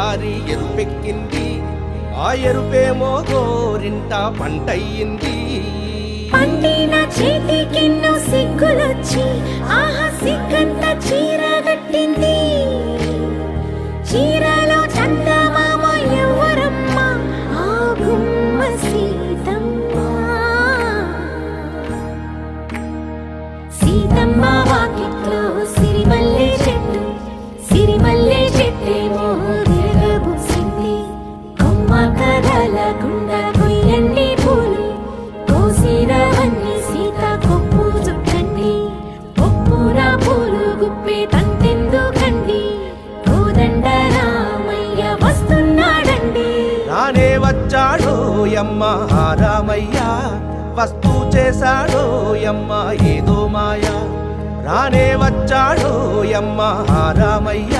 ఒకసారి ఎరుపెక్కింది, ఆ ఎరుపేమో గోరింట పంటయ్యింది. పండిన చేతికెన్నో సిగ్గులొచ్చి ఆహా సిగ్గంత చీరగట్టింది. చీరలో చందమామ ఎవరమ్మ, ఆ గుమ్మ సీతమ్మ. సీతమ్మ వాకిట్లో సిరిమల్లె చెట్టు, సిరిమల్లె చెట్టేమో తిరగబూసింది. కొమ్మ కదలకుండా కొయ్యండి పూలు, కోసిరవన్నీ సీత కొప్పు చుట్టండి. కొప్పున పూలు గుప్పే తంతెందుకండి, కోదండ రామయ్య వస్తున్నాడండి. రానే వచ్చాడో యమ్మ ఆ రామయ్య, వస్తూ చేశాడో యమ్మ ఏదో మాయ. రానే వచ్చాడో యమ్మ ఆ రామయ్య,